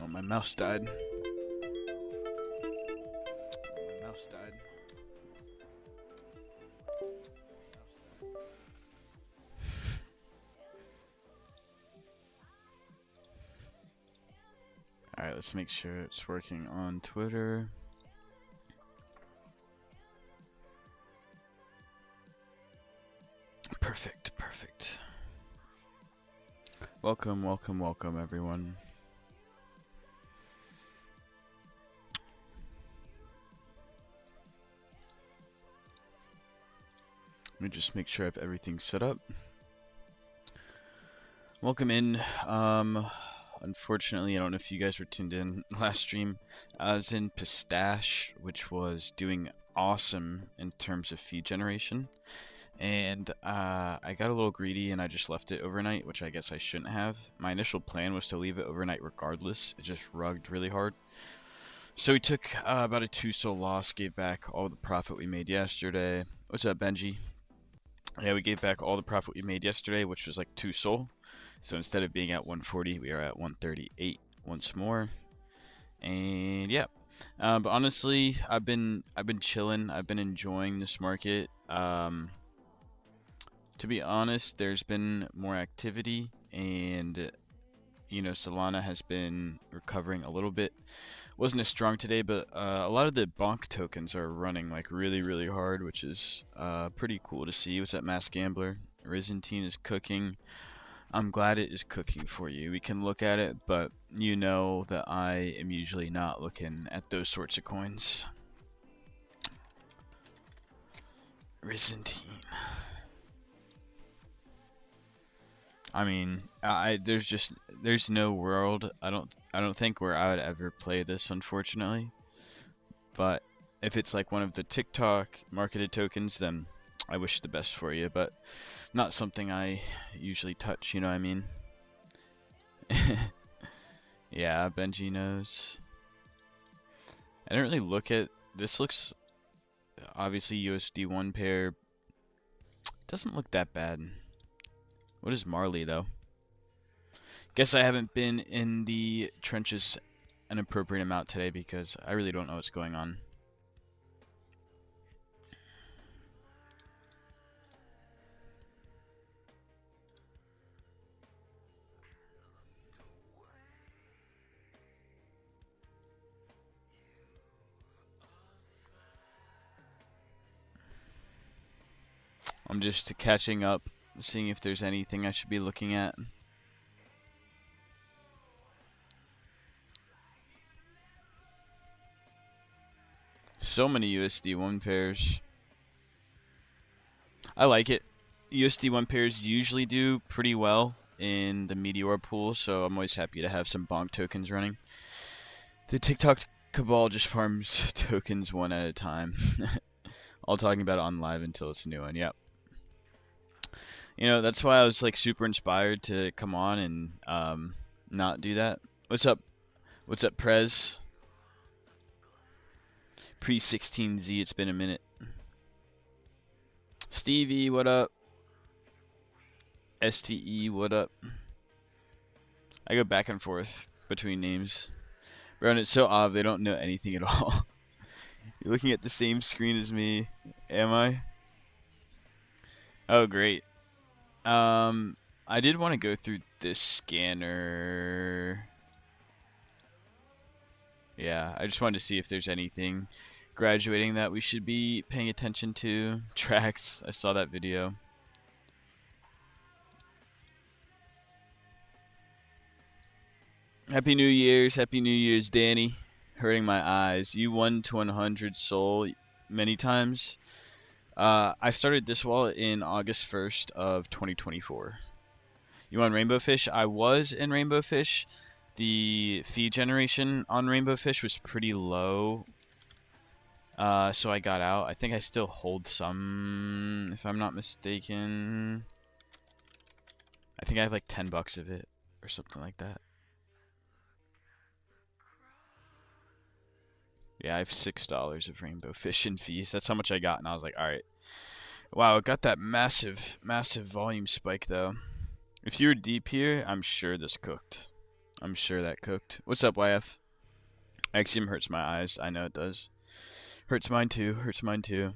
My mouse died. My mouse died. Alright, let's make sure it's working on Twitter. Perfect, perfect. Welcome, welcome, welcome, everyone. Let me just make sure I have everything set up. Welcome in. Unfortunately, I don't know if you guys were tuned in last stream. I was in Pistache, which was doing awesome in terms of feed generation. And I got a little greedy and I just left it overnight, which I guess I shouldn't have. My initial plan was to leave it overnight regardless. It just rugged really hard. So we took about a 2 soul loss, gave back all the profit we made yesterday. What's up, Benji? Yeah, we gave back all the profit we made yesterday, which was like 2 soul. So instead of being at 140, we are at 138 once more. And yeah, but honestly, I've been chilling. I've been enjoying this market. To be honest, there's been more activity, and you know, Solana has been recovering a little bit. Wasn't as strong today, but a lot of the bonk tokens are running like really hard, which is pretty cool to see. What's up, Mass Gambler? Rizentine is cooking. I'm glad it is cooking for you. We can look at it, but you know that I am usually not looking at those sorts of coins. Rizentine. I mean, there's no world. I don't think where I would ever play this, unfortunately. But if it's like one of the TikTok marketed tokens, then I wish the best for you. But not something I usually touch. You know what I mean? Yeah, Benji knows. I didn't really look at this. Looks obviously USD 1 pair. Doesn't look that bad. What is Marley, though? Guess I haven't been in the trenches an appropriate amount today because I really don't know what's going on. I'm just catching up, seeing if there's anything I should be looking at. So many USD 1 pairs. I like it. USD 1 pairs usually do pretty well in the Meteor pool, so I'm always happy to have some bonk tokens running. The TikTok cabal just farms tokens one at a time. All talking about it on live until it's a new one. Yep. You know, that's why I was like super inspired to come on and not do that. What's up? What's up, Prez? Pre-16Z, it's been a minute. Stevie, what up? STE, what up? I go back and forth between names. Bro, and it's so odd, they don't know anything at all. You're looking at the same screen as me. Am I? Oh, great. I did want to go through this scanner. Yeah, I just wanted to see if there's anything graduating that we should be paying attention to. Tracks, I saw that video. Happy New Year's, Danny. Hurting my eyes. You 1 to 100 soul many times. I started this wallet in August 1st of 2024. You on Rainbow Fish? I was in Rainbow Fish. The fee generation on Rainbow Fish was pretty low. So I got out. I think I still hold some, if I'm not mistaken. I think I have like 10 bucks of it or something like that. Yeah, I have $6 of Rainbow Fish and fees. That's how much I got, and I was like, alright. Wow, it got that massive volume spike, though. If you were deep here, I'm sure this cooked. I'm sure that cooked. What's up, YF? Axiom hurts my eyes. I know it does. Hurts mine too. Hurts mine too.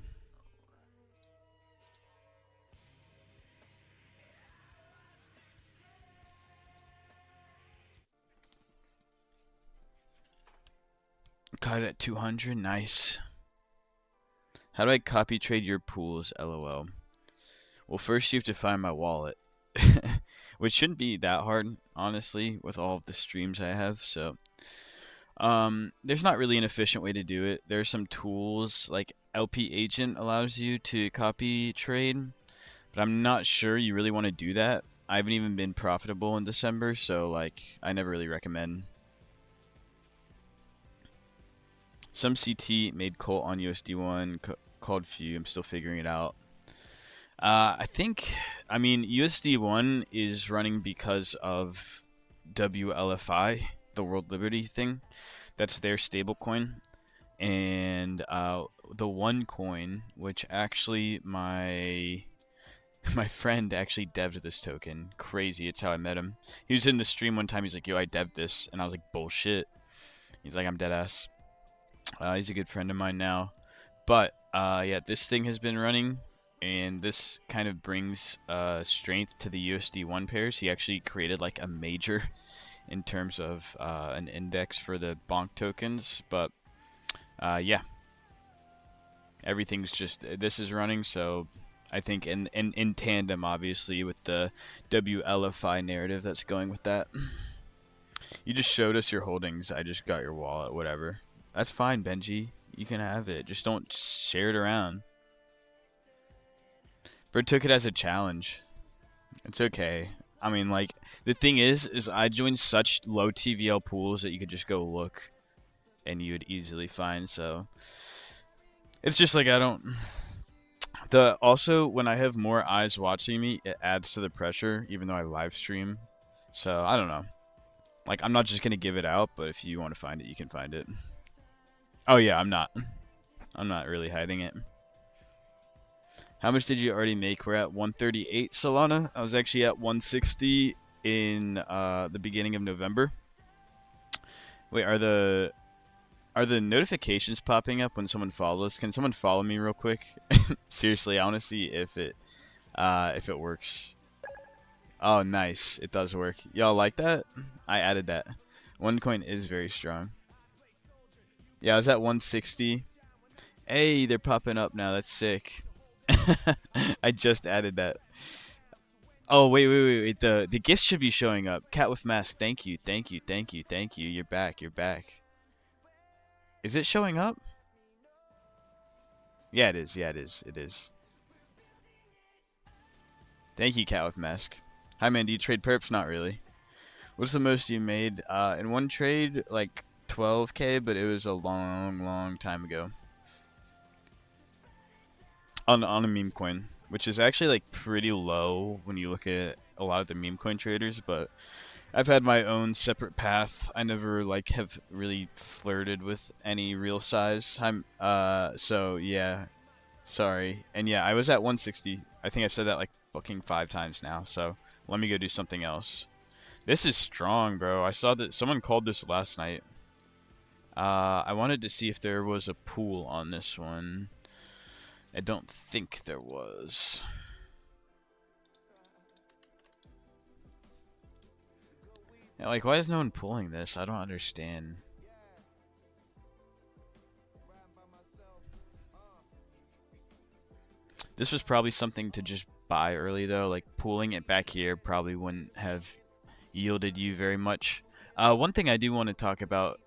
Caught it at 200. Nice. How do I copy trade your pools? LOL. Well, first you have to find my wallet, which shouldn't be that hard, honestly, with all of the streams I have. So, there's not really an efficient way to do it. There's some tools like LP Agent allows you to copy trade, but I'm not sure you really want to do that. I haven't even been profitable in December, so like I never really recommend. Some CT made Colt on USD1, called few. I'm still figuring it out. I mean, USD1 is running because of WLFI, the World Liberty thing. That's their stablecoin. And the one coin, which actually my friend actually devved this token. Crazy, it's how I met him. He was in the stream one time, he's like, yo, I devved this. And I was like, bullshit. He's like, I'm dead ass. He's a good friend of mine now. But, yeah, this thing has been running, and this kind of brings strength to the USD1 pairs. He actually created, like, a major in terms of an index for the Bonk tokens. But, yeah. Everything's just, this is running, so I think in tandem, obviously, with the WLFI narrative that's going with that. You just showed us your holdings. I just got your wallet, whatever. That's fine, Benji. You can have it. Just don't share it around. Bert took it as a challenge. It's okay. I mean, like, the thing is I joined such low TVL pools that you could just go look and you would easily find, so it's just like I don't. Also, when I have more eyes watching me, it adds to the pressure, even though I live stream. So, I don't know. Like, I'm not just going to give it out, but if you want to find it, you can find it. Oh, yeah, I'm not. I'm not really hiding it. How much did you already make? We're at 138 Solana. I was actually at 160 in the beginning of November. Wait, are the notifications popping up when someone follows? Can someone follow me real quick? Seriously, I want to see if it works. Oh, nice. It does work. Y'all like that? I added that. OneCoin is very strong. Yeah, I was at 160. Hey, they're popping up now. That's sick. I just added that. Oh, wait. The gift should be showing up. Cat with mask. Thank you. You're back. Is it showing up? Yeah, it is. Thank you, Cat with mask. Hi, man. Do you trade perps? Not really. What's the most you made? In one trade, like 12K, but it was a long time ago. On a meme coin, which is actually like pretty low when you look at a lot of the meme coin traders, but I've had my own separate path. I never like have really flirted with any real size. So yeah, sorry. And yeah, I was at 160. I think I've said that like fucking 5 times now. So let me go do something else. This is strong, bro. I saw that someone called this last night. I wanted to see if there was a pool on this one. I don't think there was. Yeah, like, why is no one pulling this? I don't understand. This was probably something to just buy early, though. Like, pulling it back here probably wouldn't have yielded you very much. One thing I do want to talk about,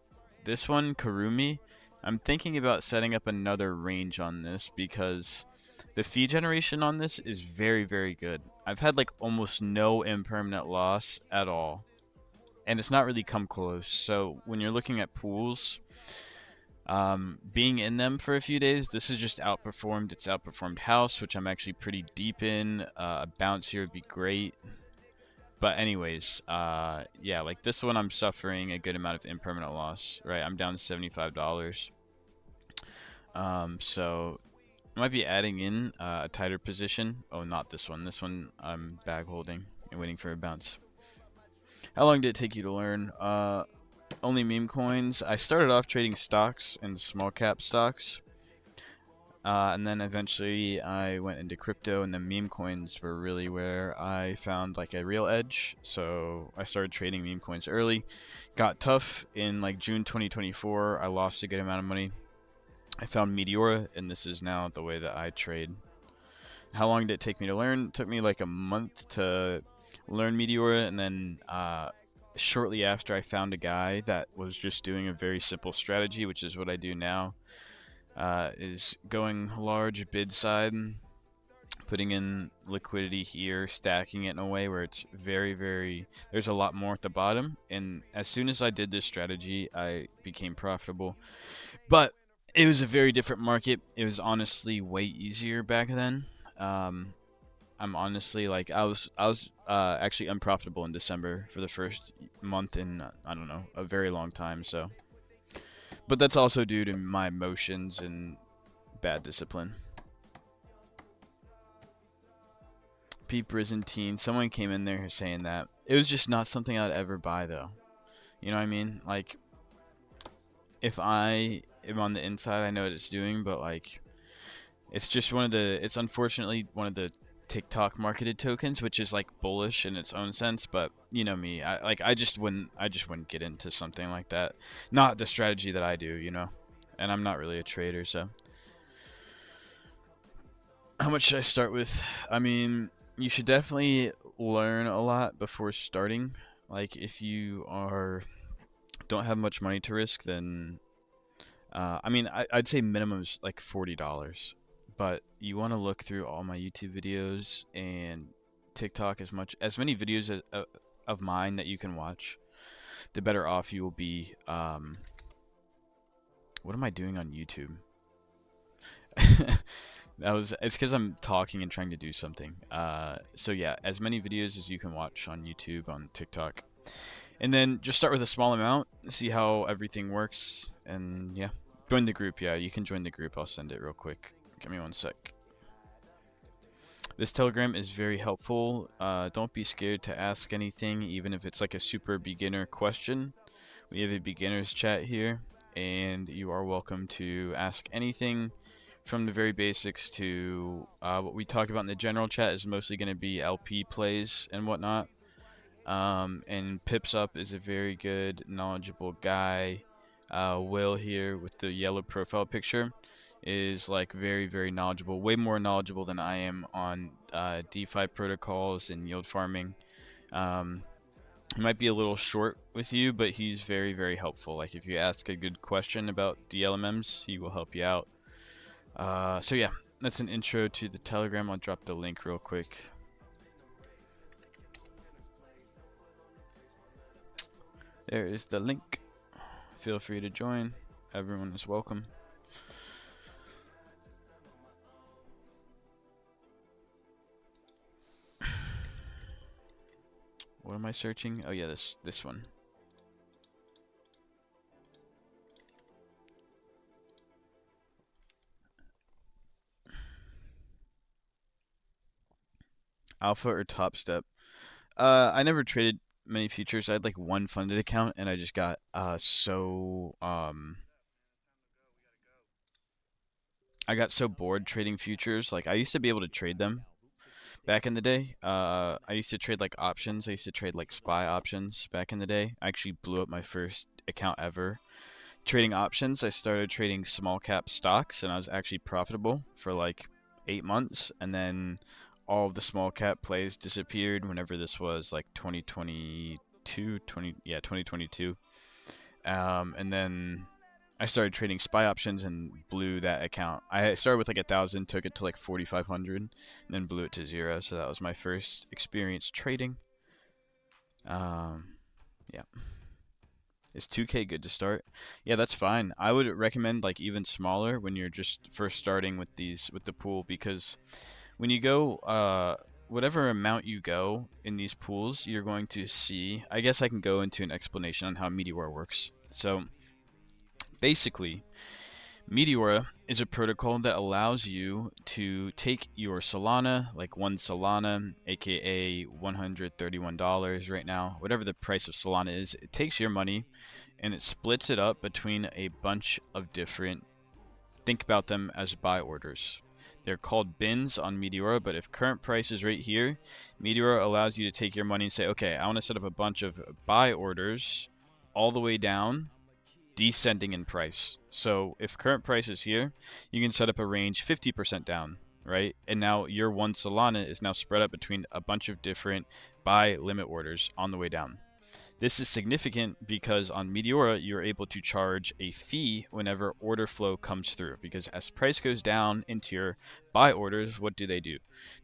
this one, Kurumi, I'm thinking about setting up another range on this because the fee generation on this is very good. I've had like almost no impermanent loss at all, and it's not really come close. So when you're looking at pools, being in them for a few days, this is just outperformed. It's outperformed House, which I'm actually pretty deep in. A bounce here would be great. But anyways, yeah, like this one I'm suffering a good amount of impermanent loss, right? I'm down to $75. So I might be adding in a tighter position. Oh, not this one. This one I'm bag holding and waiting for a bounce. How long did it take you to learn? Only meme coins. I started off trading stocks and small cap stocks. And then eventually I went into crypto, and then meme coins were really where I found like a real edge. So I started trading meme coins early. Got tough in like June 2024. I lost a good amount of money. I found Meteora, and this is now the way that I trade. How long did it take me to learn? It took me like a month to learn Meteora, and then shortly after I found a guy that was just doing a very simple strategy, which is what I do now. Is going large bid side, putting in liquidity here, stacking it in a way where it's very, there's a lot more at the bottom. And as soon as I did this strategy, I became profitable. But it was a very different market. It was honestly way easier back then. I'm honestly like I was actually unprofitable in December for the first month in I don't know, a very long time. So. But that's also due to my emotions and bad discipline. Peep Byzantine. Someone came in there saying that. It was just not something I'd ever buy, though. You know what I mean? Like, if I am on the inside, I know what it's doing, but, like, it's just it's unfortunately one of the TikTok marketed tokens, which is, like, bullish in its own sense, but you know me. I just wouldn't get into something like that. Not the strategy that I do, you know? And I'm not really a trader, so. How much should I start with? I mean, you should definitely learn a lot before starting. Like, if you don't have much money to risk, then I mean, I'd say minimum is like $40. But you want to look through all my YouTube videos and TikTok as many videos of mine that you can watch. The better off you will be. What am I doing on YouTube? It's because I'm talking and trying to do something. So yeah, as many videos as you can watch on YouTube, on TikTok, and then just start with a small amount, see how everything works, and yeah, join the group. Yeah, you can join the group. I'll send it real quick. Give me one sec. This Telegram is very helpful. Don't be scared to ask anything, even if it's like a super beginner question. We have a beginners chat here, and you are welcome to ask anything. From the very basics to what we talk about in the general chat is mostly going to be LP plays and whatnot. And Pips Up is a very good, knowledgeable guy. Will here with the yellow profile picture is like very knowledgeable, way more knowledgeable than I am on DeFi protocols and yield farming. He might be a little short with you, but he's very helpful. Like if you ask a good question about DLMMs, he will help you out. So yeah, that's an intro to the Telegram. I'll drop the link real quick. There is the link. Feel free to join. Everyone is welcome. What am I searching? Oh yeah, this one. Alpha or Top Step? I never traded many futures. I had like one funded account, and I just got I got so bored trading futures. Like I used to be able to trade them back in the day. I used to trade like options. I used to trade like SPY options back in the day. I actually blew up my first account ever trading options. I started trading small cap stocks, and I was actually profitable for like 8 months, and then all of the small cap plays disappeared whenever this was like 2022. And then I started trading SPY options and blew that account. I started with like 1,000, took it to like 4,500, and then blew it to 0. So that was my first experience trading. Yeah. Is 2K good to start? Yeah, that's fine. I would recommend like even smaller when you're just first starting with the pool, because when you go whatever amount you go in these pools, you're going to see. I guess I can go into an explanation on how Meteor works. So basically, Meteora is a protocol that allows you to take your Solana, like 1 Solana, aka $131 right now, whatever the price of Solana is. It takes your money and it splits it up between a bunch of different, think about them as buy orders. They're called bins on Meteora, but if current price is right here, Meteora allows you to take your money and say, okay, I want to set up a bunch of buy orders all the way down, descending in price. So if current price is here, you can set up a range 50% down, right? And now your 1 Solana is now spread up between a bunch of different buy limit orders on the way down. This is significant because on Meteora, you're able to charge a fee whenever order flow comes through. Because as price goes down into your buy orders, what do?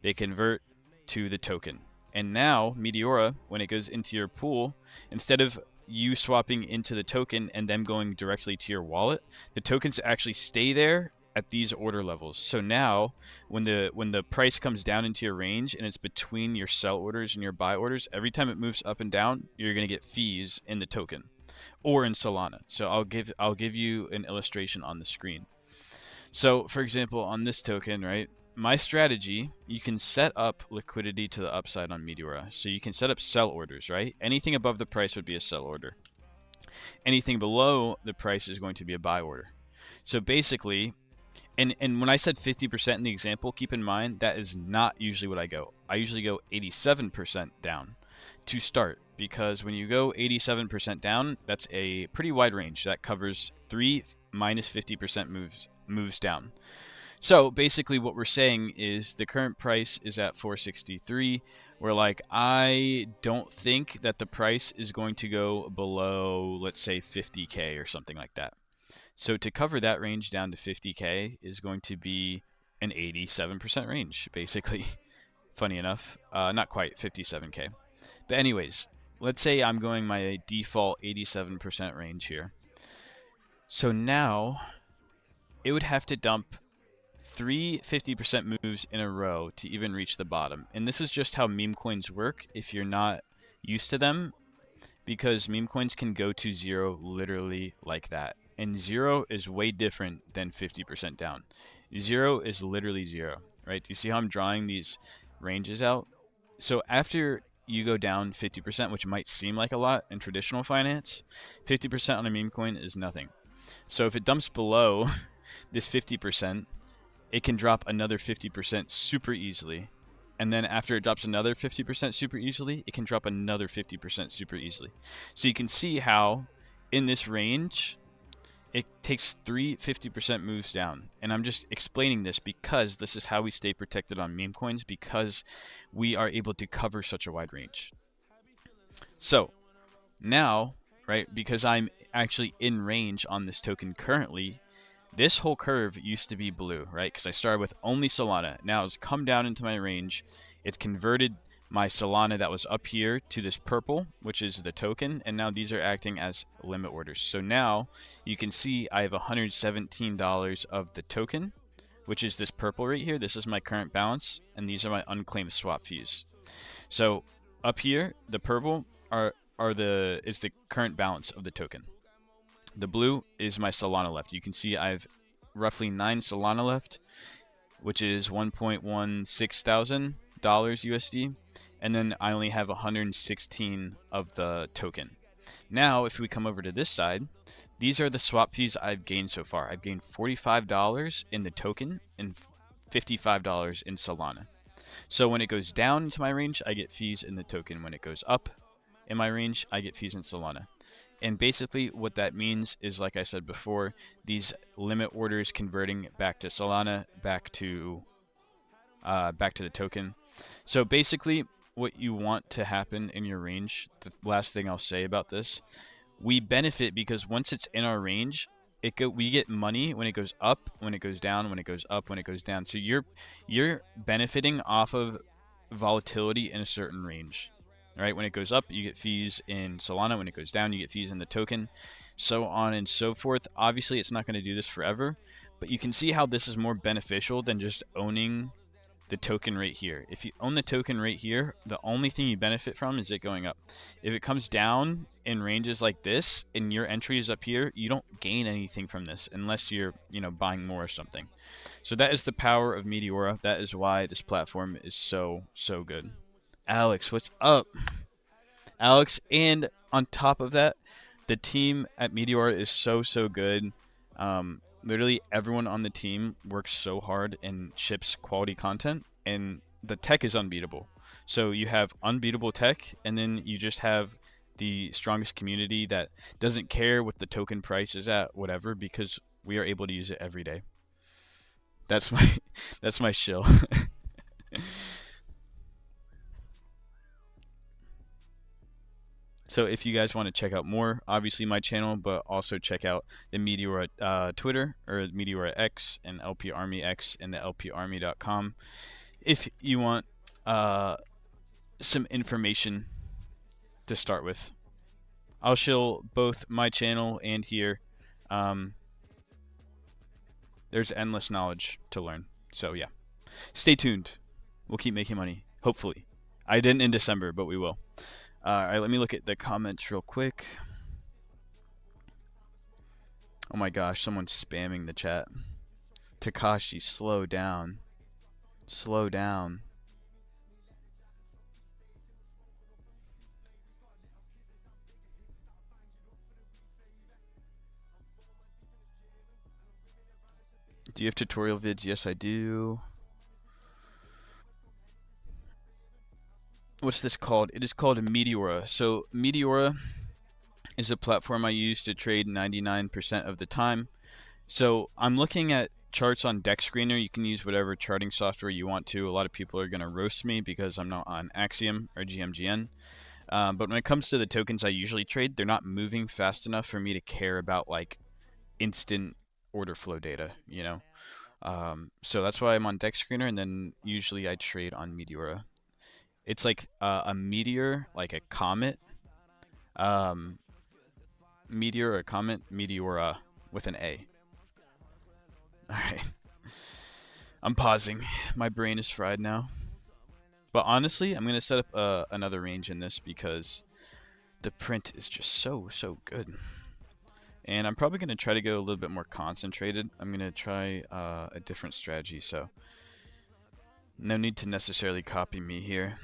They convert to the token. And now, Meteora, when it goes into your pool, instead of you swapping into the token and them going directly to your wallet, the tokens actually stay there at these order levels. So now when the price comes down into your range and it's between your sell orders and your buy orders, every time it moves up and down, you're going to get fees in the token or in Solana. So I'll give you an illustration on the screen. So for example, on this token, right? My strategy, you can set up liquidity to the upside on Meteora. So you can set up sell orders, right? Anything above the price would be a sell order. Anything below the price is going to be a buy order. So basically, and when I said 50% in the example, keep in mind that is not usually what I go. I usually go 87% down to start, because when you go 87% down, that's a pretty wide range. That covers 3 minus 50% moves down. So basically what we're saying is the current price is at 463. We're like, I don't think that the price is going to go below, let's say 50K or something like that. So to cover that range down to 50K is going to be an 87% range, basically. Funny enough, not quite 57K. But anyways, let's say I'm going my default 87% range here. So now it would have to dump 3 50% moves in a row to even reach the bottom. And this is just how meme coins work if you're not used to them, because meme coins can go to zero literally like that. And zero is way different than 50% down. Zero is literally zero, right? Do you see how I'm drawing these ranges out? So after you go down 50%, which might seem like a lot in traditional finance, 50% on a meme coin is nothing. So if it dumps below this 50%, it can drop another 50% super easily. And then after it drops another 50% super easily, it can drop another 50% super easily. So you can see how in this range, it takes 3 50% moves down. And I'm just explaining this because this is how we stay protected on meme coins, because we are able to cover such a wide range. So now, right, because I'm actually in range on this token currently, this whole curve used to be blue, right? Because I started with only Solana. Now it's come down into my range. It's converted my Solana that was up here to this purple, which is the token. And now these are acting as limit orders. So now you can see I have $117 of the token, which is this purple right here. This is my current balance. And these are my unclaimed swap fees. So up here, the purple is the current balance of the token. The blue is my Solana left. You can see I have roughly 9 Solana left, which is $1.16 thousand USD. And then I only have 116 of the token. Now, if we come over to this side, these are the swap fees I've gained so far. I've gained $45 in the token and $55 in Solana. So when it goes down into my range, I get fees in the token. When it goes up in my range, I get fees in Solana. And basically what that means is, like I said before, these limit orders converting back to Solana, back to the token. So basically what you want to happen in your range, the last thing I'll say about this, we benefit because once it's in our range, we get money when it goes up, when it goes down, when it goes up, when it goes down. So you're benefiting off of volatility in a certain range. Right, when it goes up, you get fees in Solana. When it goes down, you get fees in the token, so on and so forth. Obviously, it's not going to do this forever, but you can see how this is more beneficial than just owning the token right here. If you own the token right here, the only thing you benefit from is it going up. If it comes down in ranges like this and your entry is up here, you don't gain anything from this unless you're, buying more or something. So that is the power of Meteora. That is why this platform is so good. Alex, what's up? Alex, and on top of that, the team at Meteora is so good. Literally everyone on the team works so hard and ships quality content, and the tech is unbeatable. So you have unbeatable tech, and then you just have the strongest community that doesn't care what the token price is at, whatever, because we are able to use it every day. That's my that's my shill. So if you guys want to check out more, obviously my channel, but also check out the Meteora Twitter or Meteora X and LP Army X and the lparmy.com if you want some information to start with. I'll show both my channel and here. There's endless knowledge to learn. So yeah, stay tuned. We'll keep making money, hopefully. I didn't in December, but we will. Alright, let me look at the comments real quick. Oh my gosh, someone's spamming the chat. Takashi, slow down. Slow down. Do you have tutorial vids? Yes, I do. What's this called? It is called Meteora. So Meteora is a platform I use to trade 99% of the time. So I'm looking at charts on Deck Screener. You can use whatever charting software you want to. A lot of people are going to roast me because I'm not on Axiom or GMGN. But when it comes to the tokens I usually trade, they're not moving fast enough for me to care about like instant order flow data, So that's why I'm on Deck Screener, and then usually I trade on Meteora. It's like a meteor, like a comet. Meteor or comet, Meteora with an A. Alright. I'm pausing. My brain is fried now. But honestly, I'm going to set up another range in this because the print is just so good. And I'm probably going to try to go a little bit more concentrated. I'm going to try a different strategy, so no need to necessarily copy me here.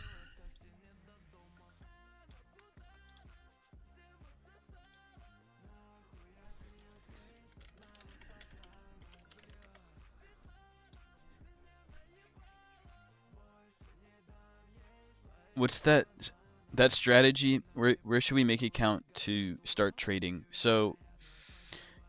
What's that strategy? Where should we make a count to start trading? So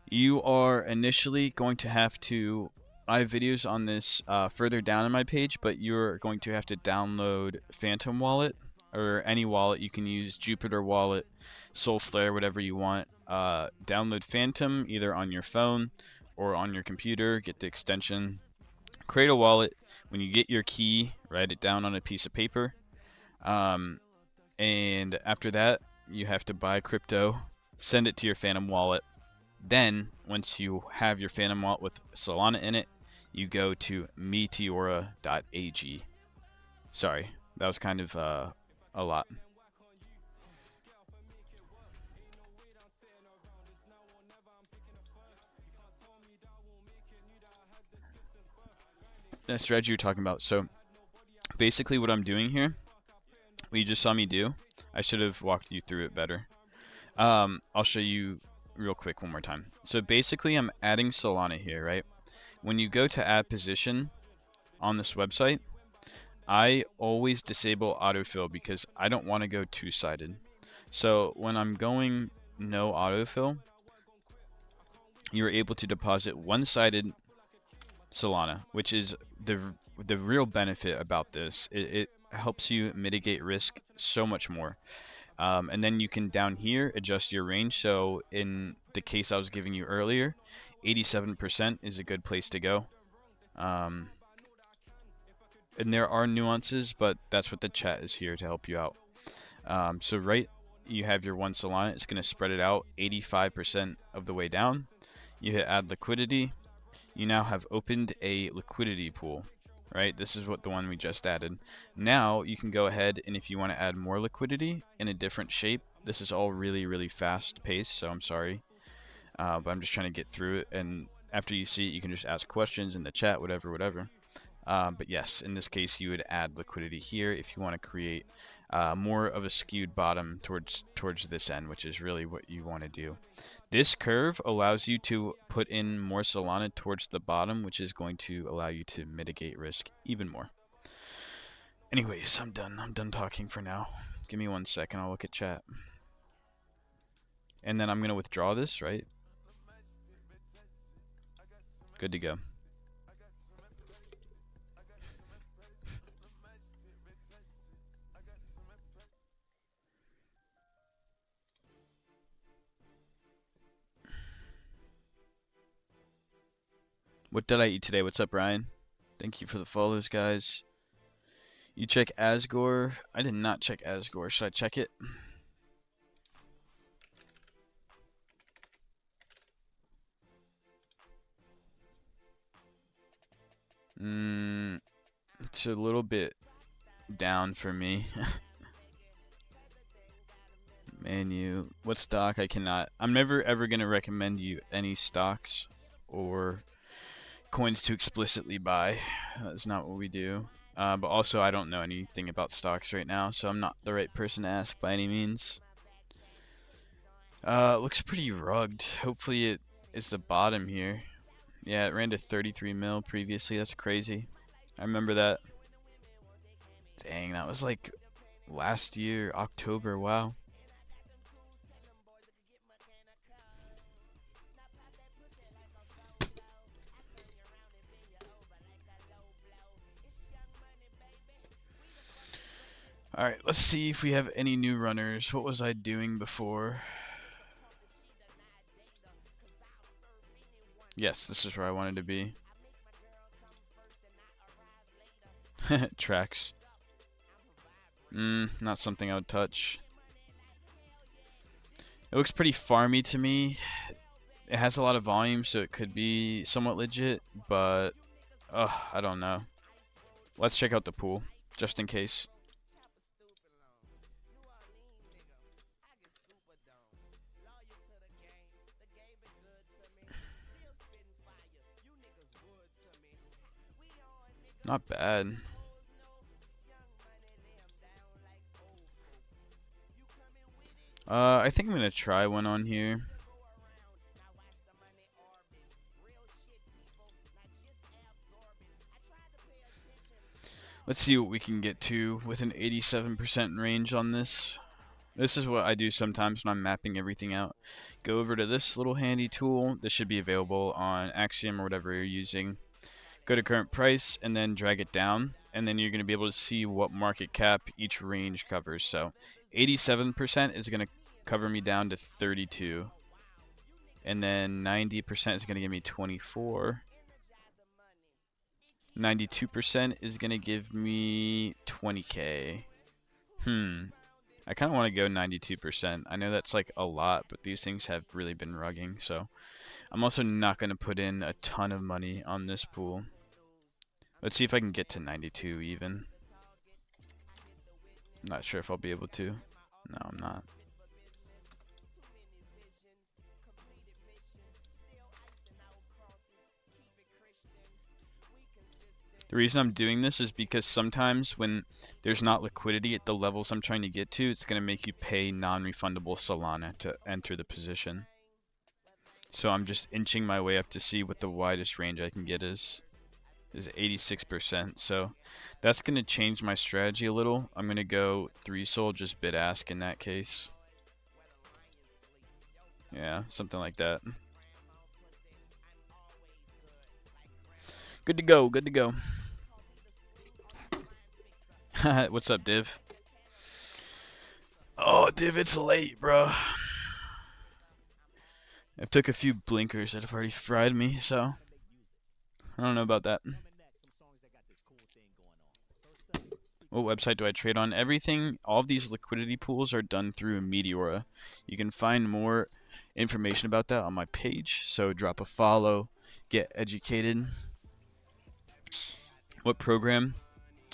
you are initially going to have to, I have videos on this further down on my page, but you're going to have to download Phantom Wallet or any wallet. You can use Jupiter Wallet, Solflare, whatever you want. Download Phantom either on your phone or on your computer. Get the extension. Create a wallet. When you get your key, write it down on a piece of paper. And after that, you have to buy crypto, send it to your Phantom wallet. Then, once you have your Phantom wallet with Solana in it, you go to meteora.ag. Sorry, that was kind of a lot. That strategy you're talking about. So, basically what I'm doing here, what you just saw me do, I should have walked you through it better. I'll show you real quick one more time. So basically I'm adding Solana here, right? When you go to add position on this website, I always disable autofill because I don't want to go two-sided. So when I'm going no autofill, you're able to deposit one-sided Solana, which is the real benefit about this. It helps you mitigate risk so much more. And then you can down here adjust your range. So in the case I was giving you earlier, 87% is a good place to go. And there are nuances, but that's what the chat is here to help you out. So right, you have your one Solana. It's going to spread it out 85% of the way down. You hit add liquidity. You now have opened a liquidity pool. right? This is what the one we just added. Now you can go ahead, and if you want to add more liquidity in a different shape, this is all really fast paced, so I'm sorry. But I'm just trying to get through it, and after you see it, you can just ask questions in the chat, whatever. But yes, in this case, you would add liquidity here if you want to create more of a skewed bottom towards this end, which is really what you want to do. This curve allows you to put in more Solana towards the bottom, which is going to allow you to mitigate risk even more. Anyways, I'm done talking for now. Give me 1 second, I'll look at chat. And then I'm going to withdraw this, right? Good to go. What did I eat today? What's up, Ryan? Thank you for the follows, guys. You check Asgore? I did not check Asgore. Should I check it? It's a little bit down for me. Menu. What stock? I cannot. I'm never ever going to recommend you any stocks or coins to explicitly buy. That's not what we do. But also, I don't know anything about stocks right now, so I'm not the right person to ask by any means. It looks pretty rugged. Hopefully it is the bottom here. Yeah, it ran to 33 mil previously. That's crazy. I remember that. Dang, that was like last year, October. Wow. Alright, let's see if we have any new runners. What was I doing before? Yes, this is where I wanted to be. Tracks. Not something I would touch. It looks pretty farmy to me. It has a lot of volume, so it could be somewhat legit, but I don't know. Let's check out the pool, just in case. Not bad. I think I'm gonna try one on here. Let's see what we can get to with an 87% range on this. This is what I do sometimes when I'm mapping everything out. Go over to this little handy tool. This should be available on Axiom or whatever you're using. Go to current price and then drag it down, and then you're going to be able to see what market cap each range covers. So 87% is going to cover me down to 32, and then 90% is going to give me 24. 92% is going to give me 20k. I kind of want to go 92%. I know that's like a lot, but these things have really been rugging, so I'm also not going to put in a ton of money on this pool. Let's see if I can get to 92 even. I'm not sure if I'll be able to. No, I'm not. The reason I'm doing this is because sometimes when there's not liquidity at the levels I'm trying to get to, it's going to make you pay non-refundable Solana to enter the position. So I'm just inching my way up to see what the widest range I can get is 86%. So that's going to change my strategy a little. I'm going to go 3-sol, just bid ask in that case. Yeah, something like that. Good to go, good to go. What's up, Div? Oh, Div, it's late, bro. I took a few blinkers that have already fried me, so I don't know about that. What website do I trade on? Everything, all of these liquidity pools are done through Meteora. You can find more information about that on my page, so drop a follow, get educated. What program?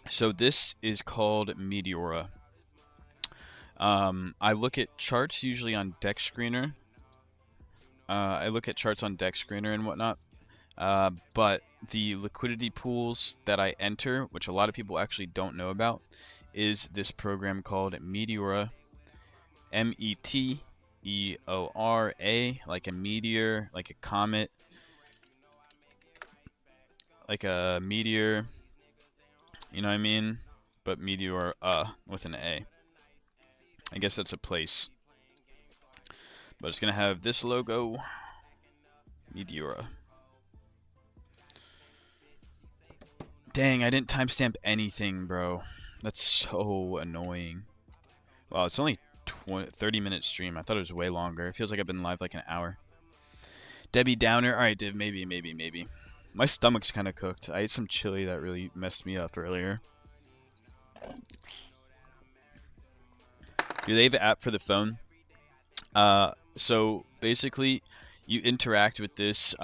So this is called Meteora. I look at charts usually on Deck Screener. I look at charts on Deck Screener and whatnot. But the liquidity pools that I enter, which a lot of people actually don't know about, is this program called Meteora. Meteora, like a meteor, like a comet, like a meteor. You know what I mean? But meteor, with an A. I guess that's a place. But it's gonna have this logo, Meteora. Dang, I didn't timestamp anything, bro. That's so annoying. Wow, it's only 30-minute stream. I thought it was way longer. It feels like I've been live like an hour. Debbie Downer. All right, Div, maybe. My stomach's kind of cooked. I ate some chili that really messed me up earlier. Do they have an app for the phone? So basically, you interact with this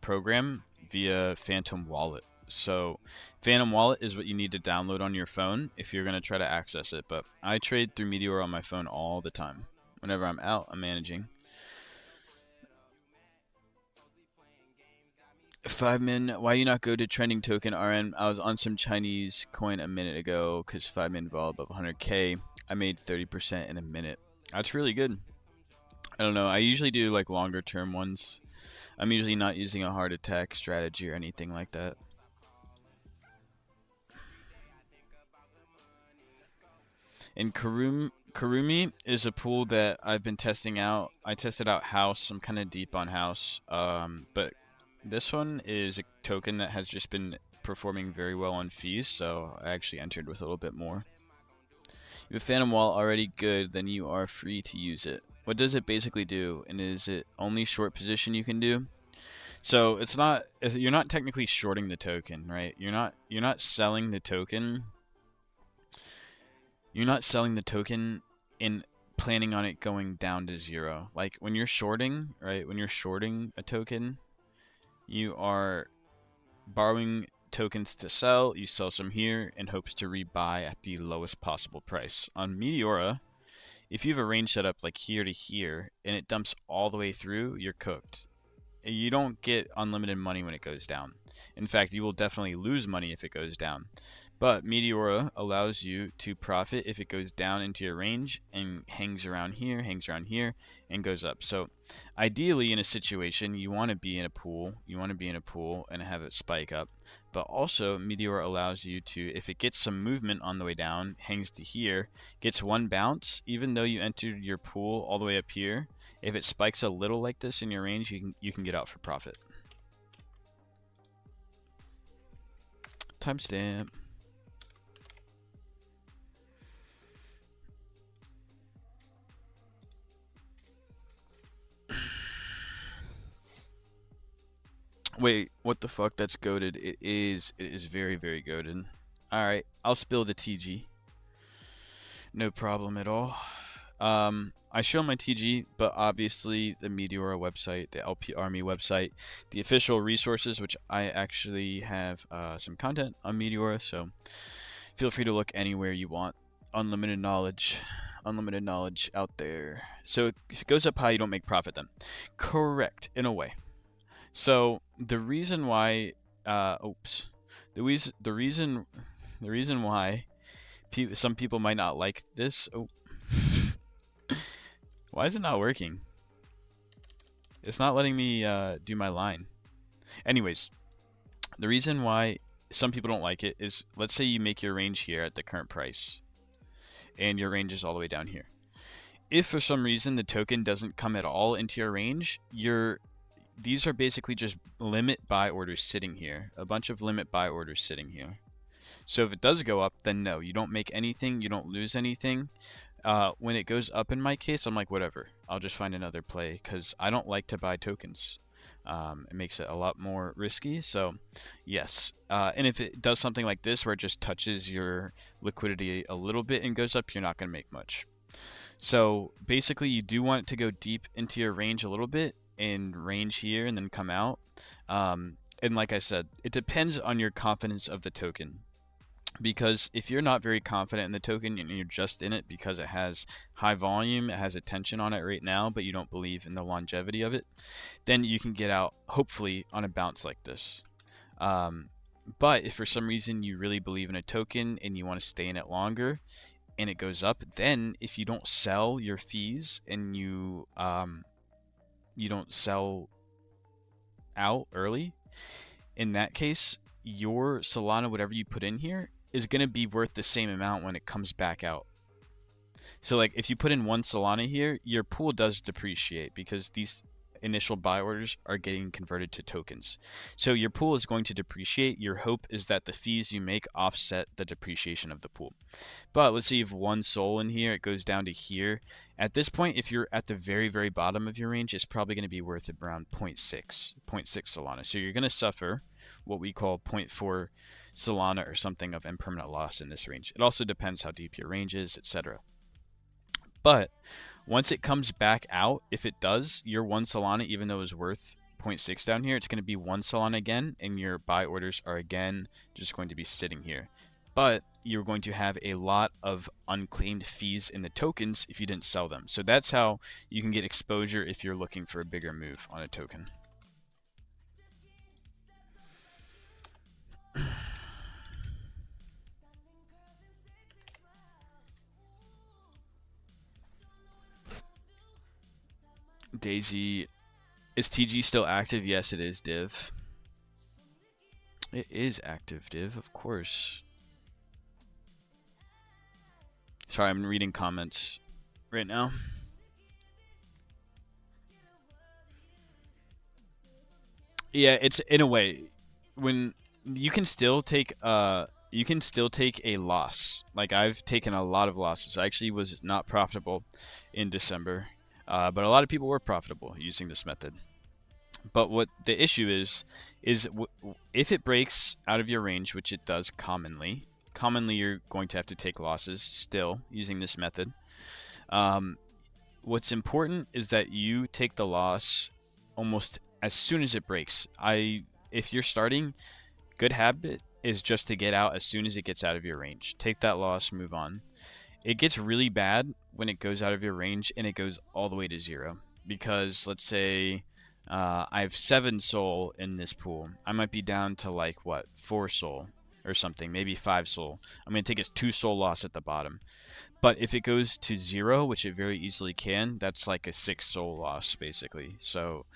program via Phantom Wallet. So Phantom Wallet is what you need to download on your phone if you're going to try to access it. But I trade through Meteor on my phone all the time. Whenever I'm out, I'm managing. 5min, why you not go to trending token RN? I was on some Chinese coin a minute ago because 5min vol above 100k. I made 30% in a minute. That's really good. I don't know. I usually do like longer term ones. I'm usually not using a heart attack strategy or anything like that. And Karumi is a pool that I've been testing out. I tested out House. I'm kind of deep on House. But this one is a token that has just been performing very well on fees, so I actually entered with a little bit more. If Phantom Wall already good, then you are free to use it. What does it basically do? And is it only short position you can do? So it's not. You're not technically shorting the token, right? You're not selling the token. You're not selling the token in planning on it going down to 0. Like when you're shorting, right? When you're shorting a token, you are borrowing tokens to sell. You sell some here in hopes to rebuy at the lowest possible price. On Meteora, if you have a range set up like here to here and it dumps all the way through, you're cooked. You don't get unlimited money when it goes down. In fact, you will definitely lose money if it goes down. But Meteora allows you to profit if it goes down into your range and hangs around here, and goes up. So ideally in a situation, you want to be in a pool. And have it spike up. But also Meteora allows you to, if it gets some movement on the way down, hangs to here, gets one bounce, even though you entered your pool all the way up here, if it spikes a little like this in your range, you can get out for profit. Timestamp. Wait, what the fuck? That's goated. It is very, very goated. Alright, I'll spill the TG. No problem at all. I show my TG, but obviously the Meteora website, the LP Army website, the official resources, which I actually have some content on Meteora, so feel free to look anywhere you want. Unlimited knowledge out there. So if it goes up high, you don't make profit then. Correct, in a way. So the reason why, the reason why some people might not like this. Oh, why is it not working? It's not letting me do my line. Anyways, the reason why some people don't like it is, let's say you make your range here at the current price, and your range is all the way down here. If for some reason the token doesn't come at all into your range, these are basically just limit buy orders sitting here. A bunch of limit buy orders sitting here. So if it does go up, then no, you don't make anything, you don't lose anything. When it goes up in my case, I'm like, whatever. I'll just find another play because I don't like to buy tokens. It makes it a lot more risky. So yes. And if it does something like this where it just touches your liquidity a little bit and goes up, you're not going to make much. So basically you do want it to go deep into your range a little bit and range here and then come out. And like I said, it depends on your confidence of the token. Because if you're not very confident in the token and you're just in it because it has high volume, it has attention on it right now, but you don't believe in the longevity of it, then you can get out hopefully on a bounce like this. Um, but if for some reason you really believe in a token and you want to stay in it longer and it goes up, then if you don't sell your fees and you don't sell out early, in that case, your Solana, whatever you put in here, is going to be worth the same amount when it comes back out. So like if you put in 1 Solana here, your pool does depreciate because these initial buy orders are getting converted to tokens. So your pool is going to depreciate. Your hope is that the fees you make offset the depreciation of the pool. But let's say you have 1 SOL in here, it goes down to here. At this point, if you're at the very, very bottom of your range, it's probably going to be worth around 0.6 Solana. So you're going to suffer what we call 0.4 Solana or something of impermanent loss in this range. It also depends how deep your range is, etc. But once it comes back out, if it does, your 1 Solana, even though it was worth 0.6 down here, it's going to be 1 Solana again, and your buy orders are again just going to be sitting here. But you're going to have a lot of unclaimed fees in the tokens if you didn't sell them. So that's how you can get exposure if you're looking for a bigger move on a token. Daisy, is TG still active? Yes, it is, Div. It is active, Div, of course. Sorry, I'm reading comments right now. Yeah, it's in a way when you can still take a loss. Like I've taken a lot of losses. I actually was not profitable in December, but a lot of people were profitable using this method. But what the issue is if it breaks out of your range, which it does commonly, you're going to have to take losses still using this method. What's important is that you take the loss almost as soon as it breaks. If you're starting, good habit is just to get out as soon as it gets out of your range. Take that loss, move on. It gets really bad when it goes out of your range and it goes all the way to 0. Because let's say I have 7 SOL in this pool. I might be down to like what, 4 SOL or something, maybe 5 SOL. I'm going to take a 2 SOL loss at the bottom. But if it goes to 0, which it very easily can, that's like a 6 SOL loss basically. So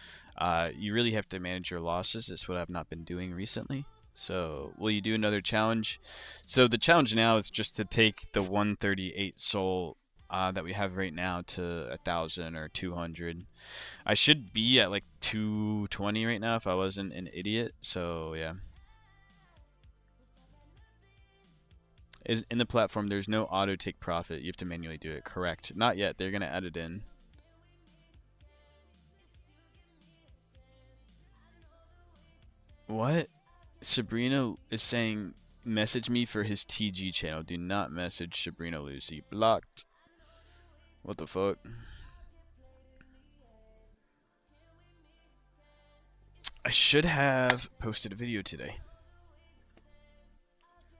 you really have to manage your losses. It's what I've not been doing recently. So will you do another challenge? So the challenge now is just to take the 138 SOL that we have right now to 1,000 or 200. I should be at like 220 right now if I wasn't an idiot. So yeah. In the platform, there's no auto take profit. You have to manually do it. Correct. Not yet. They're gonna add it in. What? Sabrina is saying, message me for his TG channel. Do not message Sabrina Lucy. Blocked. What the fuck? I should have posted a video today.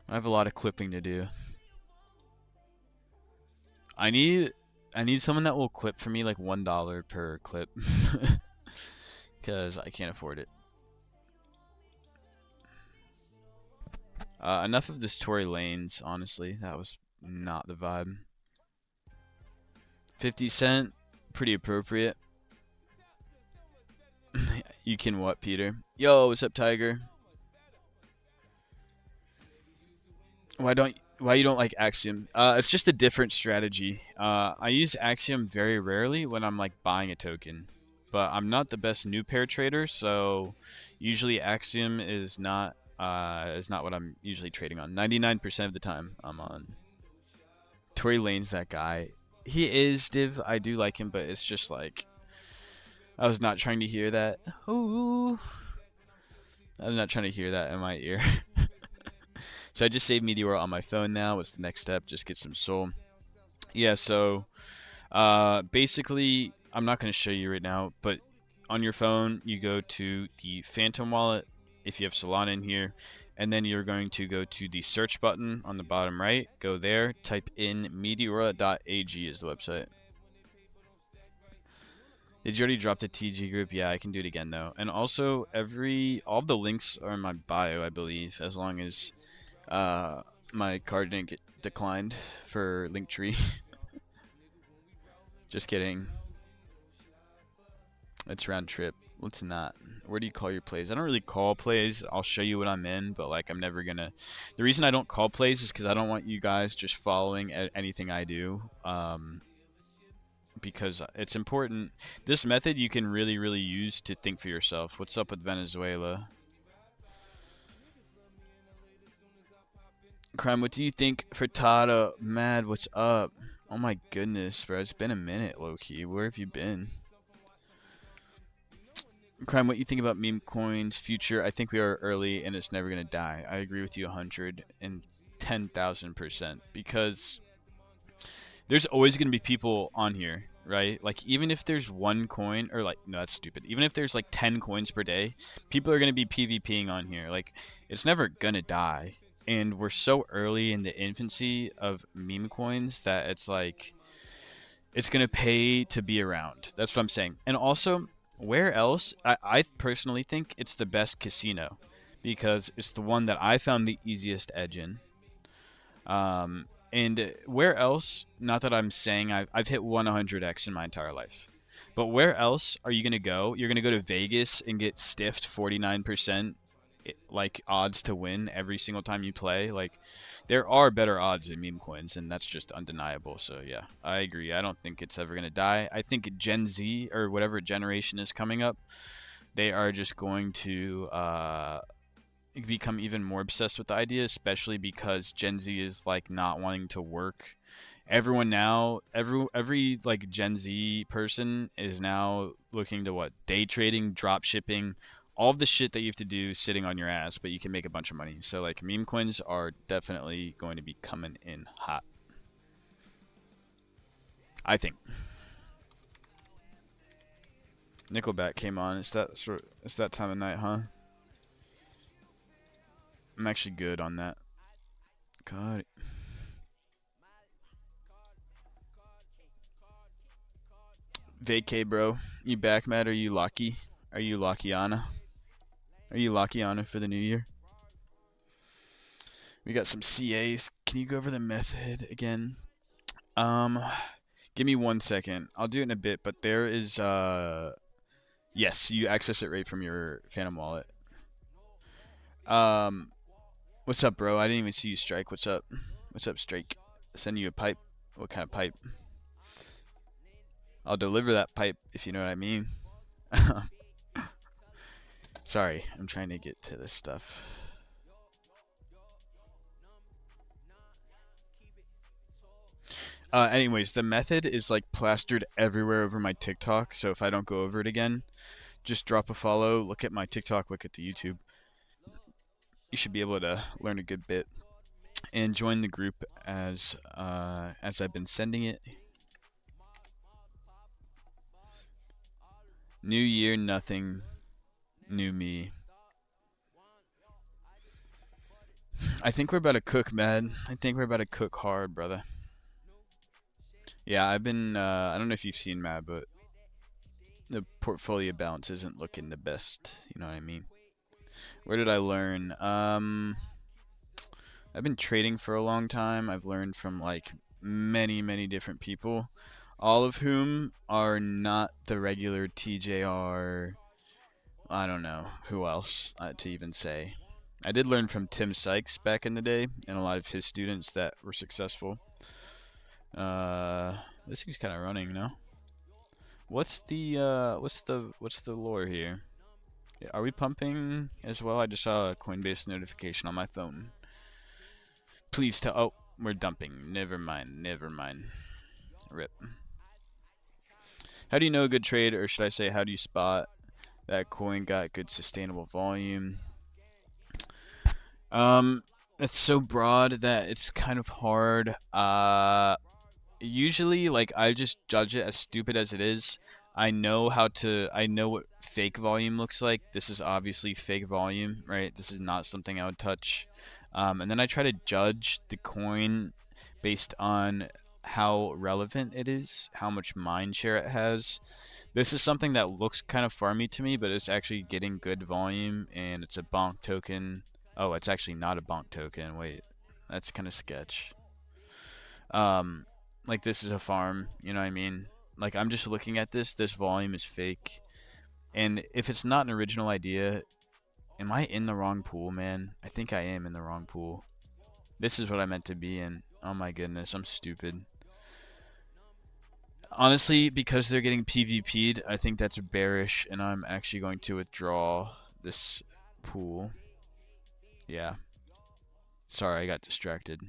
I have a lot of clipping to do. I need someone that will clip for me like $1 per clip. Because I can't afford it. Enough of this Tory Lanez, honestly. That was not the vibe. 50 Cent, pretty appropriate. You can what, Peter? Yo, what's up, Tiger? Why you don't like Axiom? It's just a different strategy. I use Axiom very rarely when I'm like buying a token, but I'm not the best new pair trader, so usually Axiom is not what I'm usually trading on. 99% of the time I'm on. Tory Lane's that guy. He is, Div. I do like him, but it's just like I was not trying to hear that. Ooh. I was not trying to hear that in my ear. So I just saved Meteor on my phone now. What's the next step? Just get some SOL. Yeah, so basically, I'm not going to show you right now, but on your phone, you go to the Phantom wallet. if you have Solana in here, and then you're going to go to the search button on the bottom right. Go there, type in Meteora.ag is the website. Did you already drop the TG group? Yeah, I can do it again though. And also, all the links are in my bio, I believe, as long as my card didn't get declined for Linktree. Just kidding. It's round trip. Let's not. Where do you call your plays? I don't really call plays. I'll show you what I'm in, but like I'm never gonna. The reason I don't call plays is because I don't want you guys just following anything I do. Because it's important. This method you can really, really use to think for yourself. What's up with Venezuela? Crime, what do you think for Tada? Mad, what's up? Oh my goodness, bro. It's been a minute, low-key. Where have you been? Crime, what you think about meme coins future? I think we are early and it's never going to die. I agree with you 110,000% because there's always going to be people on here, right? Like, even if there's one coin, or like, no, that's stupid. Even if there's like 10 coins per day, people are going to be PvPing on here. Like, it's never going to die. And we're so early in the infancy of meme coins that it's like, it's going to pay to be around. That's what I'm saying. And also, where else? I personally think it's the best casino because it's the one that I found the easiest edge in. And where else, not that I'm saying I've hit 100x in my entire life, but where else are you going to go? You're going to go to Vegas and get stiffed 49% like odds to win every single time you play. Like, there are better odds in meme coins, and that's just undeniable. So yeah, I agree. I don't think it's ever going to die. I think Gen Z or whatever generation is coming up, they are just going to become even more obsessed with the idea, especially because Gen Z is like not wanting to work. Everyone now, every like Gen Z person is now looking to what? Day trading, drop shipping, all of the shit that you have to do sitting on your ass, but you can make a bunch of money. So like meme coins are definitely going to be coming in hot, I think. Nickelback came on. It's that time of night, huh? I'm actually good on that. God. Vacay, bro. You back, Matt? Are you lucky? Are you Lockiana? Are you Lockiana for the new year? We got some CAs. Can you go over the method again? Give me 1 second. I'll do it in a bit, but there is yes, you access it right from your Phantom wallet. What's up, bro? I didn't even see you, Strike. What's up? What's up, Strike? Send you a pipe. What kind of pipe? I'll deliver that pipe if you know what I mean. Sorry, I'm trying to get to this stuff. Anyways, the method is like plastered everywhere over my TikTok, so if I don't go over it again, just drop a follow, look at my TikTok, look at the YouTube. You should be able to learn a good bit and join the group as I've been sending it. New year, nothing. New me. I think we're about to cook, man. I think we're about to cook hard, brother. Yeah, I've been, I don't know if you've seen Mad, but the portfolio balance isn't looking the best. You know what I mean? Where did I learn? I've been trading for a long time. I've learned from like many, many different people, all of whom are not the regular TJR. I don't know who else to even say. I did learn from Tim Sykes back in the day and a lot of his students that were successful. This thing's kind of running, no? What's the lore here? Are we pumping as well? I just saw a Coinbase notification on my phone. Please tell. Oh, we're dumping. Never mind. Never mind. Rip. How do you know a good trade, or should I say, how do you spot that coin got good sustainable volume? It's so broad that it's kind of hard. Usually, like, I just judge it as stupid as it is. I know how to. I know what fake volume looks like. This is obviously fake volume, right? This is not something I would touch. And then I try to judge the coin based on how relevant it is, how much mind share it has. This is something that looks kind of farmy to me, but it's actually getting good volume, and it's a bonk token. Oh, it's actually not a bonk token. Wait, that's kind of sketch. Um, like this is a farm, you know what I mean? Like I'm just looking at this. This volume is fake, and if it's not an original idea, am I in the wrong pool, man? I think I am in the wrong pool. This is what I meant to be in. Oh my goodness, I'm stupid. Honestly, because they're getting PvP'd, I think that's bearish, and I'm actually going to withdraw this pool. Yeah. Sorry, I got distracted.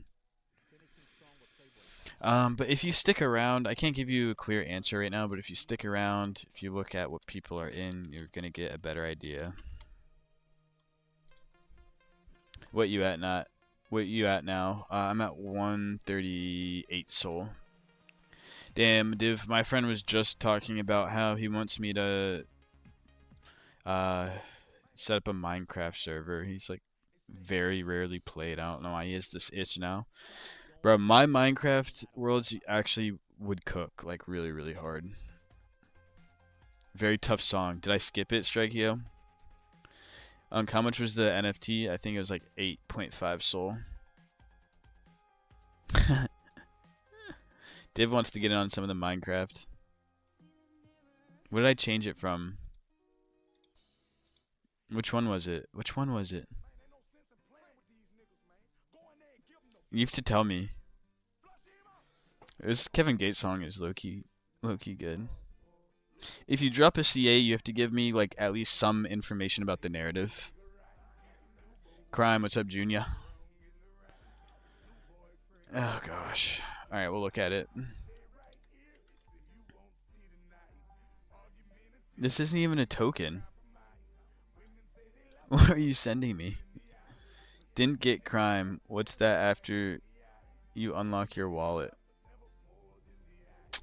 But if you stick around, I can't give you a clear answer right now, but if you stick around, if you look at what people are in, you're gonna get a better idea. What you at not? What you at now? I'm at 138 soul. Damn, Div, my friend was just talking about how he wants me to uh set up a Minecraft server. He's like very rarely played. I don't know why he has this itch now. Bro, my Minecraft worlds actually would cook like really, really hard. Very tough song. Did I skip it, Strikeo? How much was the NFT? I think it was like 8.5 soul. Div wants to get in on some of the Minecraft. What did I change it from? Which one was it? Which one was it? You have to tell me. This Kevin Gates song is low-key good. If you drop a CA, you have to give me like at least some information about the narrative. Crime, what's up, Junior? Oh gosh. All right, we'll look at it. This isn't even a token. What are you sending me? Didn't get crime. What's that after you unlock your wallet?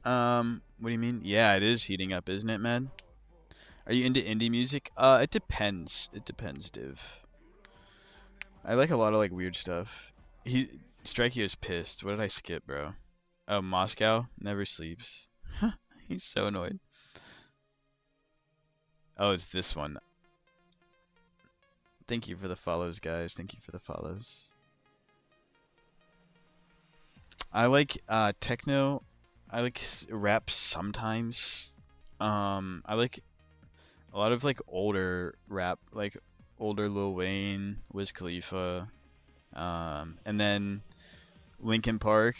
What do you mean? Yeah, it is heating up, isn't it, man? Are you into indie music? It depends. It depends, Div. I like a lot of like weird stuff. Strikey is pissed. What did I skip, bro? Oh, Moscow never sleeps. He's so annoyed. Oh, it's this one. Thank you for the follows, guys. Thank you for the follows. I like techno. I like rap sometimes. I like a lot of like older rap, like older Lil Wayne, Wiz Khalifa, and then Linkin Park.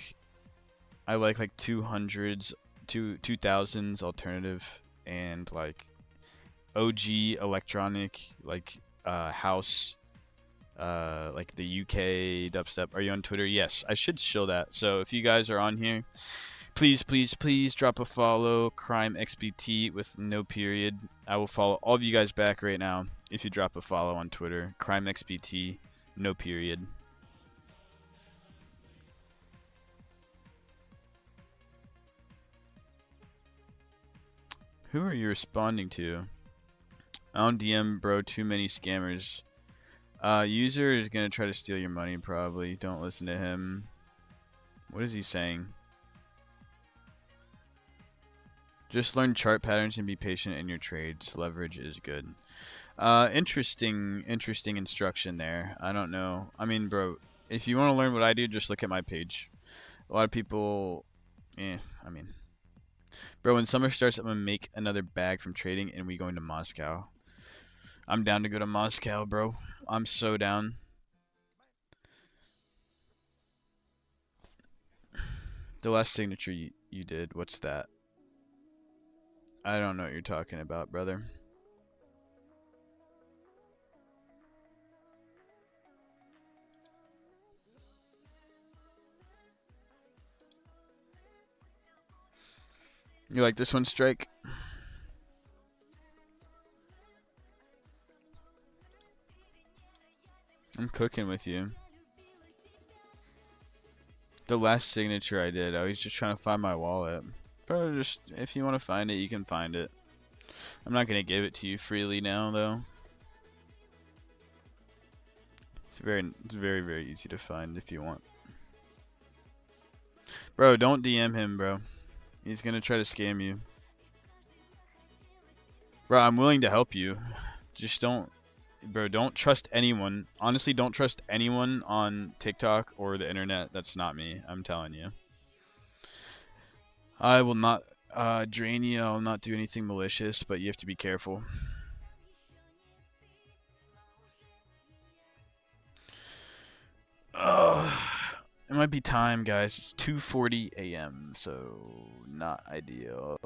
I like 200s, 2000s alternative, and like OG electronic, like house, like the UK dubstep. Are you on Twitter? Yes, I should show that. So if you guys are on here, please drop a follow. Crime XBT with no period. I will follow all of you guys back right now if you drop a follow on Twitter. Crime XBT, no period. Who are you responding to? I don't DM, bro. Too many scammers. User is gonna try to steal your money, probably. Don't listen to him. What is he saying? Just learn chart patterns and be patient in your trades. Leverage is good. Interesting instruction there. I don't know. I mean, bro, if you want to learn what I do, just look at my page. A lot of people, I mean, bro, when summer starts, I'm gonna make another bag from trading, and we going to Moscow. I'm down to go to Moscow, bro. I'm so down. The last signature you did, what's that? I don't know what you're talking about, brother. You like this one, Strike? I'm cooking with you. The last signature I did, I was just trying to find my wallet. Bro, just if you want to find it, you can find it. I'm not gonna give it to you freely now, though. It's very easy to find if you want. Bro, don't DM him, bro. He's gonna try to scam you. Bro, I'm willing to help you. Just don't, bro, don't trust anyone. Honestly, don't trust anyone on TikTok or the internet. That's not me. I'm telling you. I will not drain you. I'll not do anything malicious, but you have to be careful. It might be time, guys. It's 2:40 a.m., so not ideal.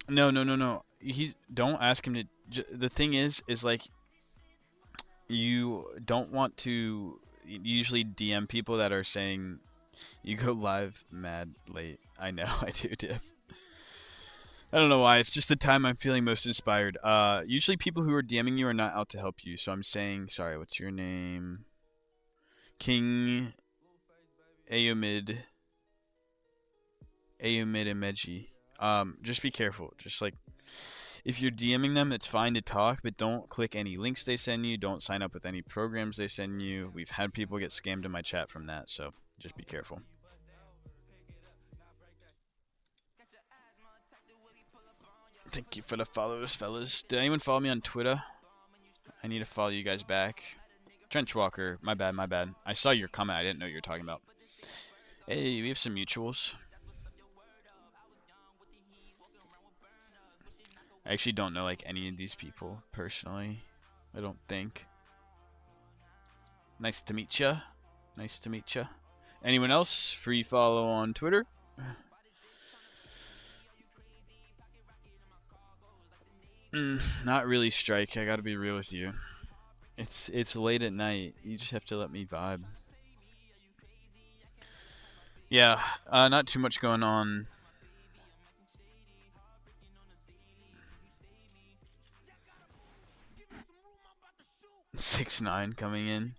No. Don't ask him to. The thing is like you don't want to usually DM people that are saying you go live mad late. I know I do, Div. I don't know why. It's just the time I'm feeling most inspired. Usually people who are DMing you are not out to help you. So I'm saying, sorry, what's your name? King Aomid Emeji. Just be careful. Just like if you're DMing them, it's fine to talk, but don't click any links they send you. Don't sign up with any programs they send you. We've had people get scammed in my chat from that, so just be careful. Thank you for the followers, fellas. Did anyone follow me on Twitter? I need to follow you guys back. Trenchwalker, my bad. I saw your comment. I didn't know what you were talking about. Hey, we have some mutuals. I actually don't know like any of these people personally. I don't think. Nice to meet ya. Nice to meet ya. Anyone else? Free follow on Twitter. Not really, Strike. I gotta be real with you. It's late at night. You just have to let me vibe. Yeah, not too much going on. (6'9" coming in.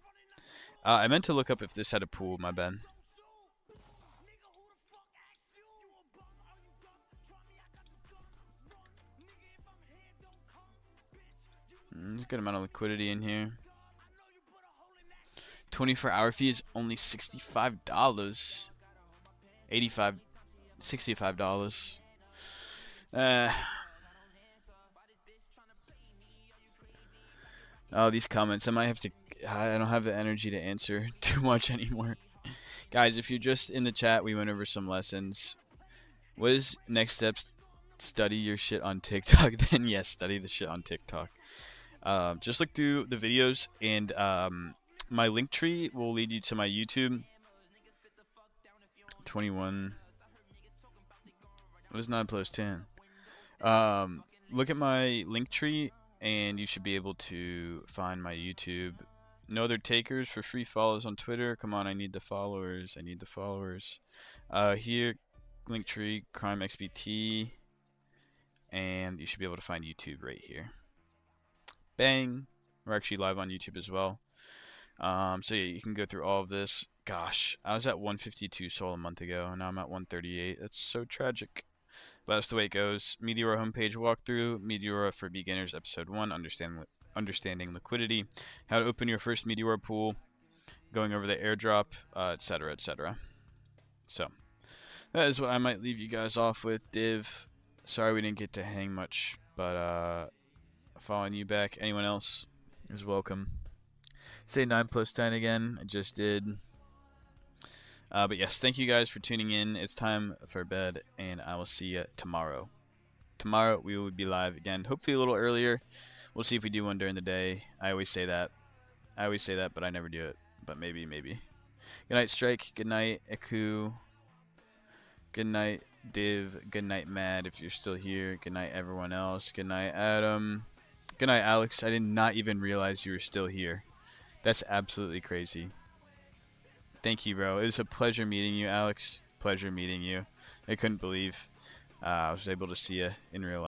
I meant to look up if this had a pool. My bad. There's a good amount of liquidity in here. 24-hour fee is only $65. 85, $65. Oh, these comments. I might have to. I don't have the energy to answer too much anymore. Guys, if you're just in the chat, we went over some lessons. What is next steps? Study your shit on TikTok. Then yes, study the shit on TikTok. Just look through the videos, and my link tree will lead you to my YouTube. 21. What is 9 plus 10? Look at my link tree, and you should be able to find my YouTube. No other takers for free follows on Twitter. Come on, I need the followers. Here, Linktree, Crime XBT, and you should be able to find YouTube right here. Bang! We're actually live on YouTube as well. So yeah, you can go through all of this. Gosh, I was at 152 soul a month ago, and now I'm at 138. That's so tragic. But that's the way it goes. Meteora homepage walkthrough. Meteora for beginners, episode 1. Understanding liquidity. How to open your first Meteora pool. Going over the airdrop, etc., etc. So that is what I might leave you guys off with. Div, sorry we didn't get to hang much, but following you back. Anyone else is welcome. Say 9 plus 10 again. I just did. But yes, thank you guys for tuning in. It's time for bed, and I will see you tomorrow. Tomorrow we will be live again, hopefully a little earlier. We'll see if we do one during the day. I always say that, but I never do it. But maybe. Good night, Strike. Good night, Eku. Good night, Div. Good night, Mad, if you're still here. Good night, everyone else. Good night, Adam. Good night, Alex. I did not even realize you were still here. That's absolutely crazy. Thank you, bro. It was a pleasure meeting you, Alex. Pleasure meeting you. I couldn't believe I was able to see you in real life.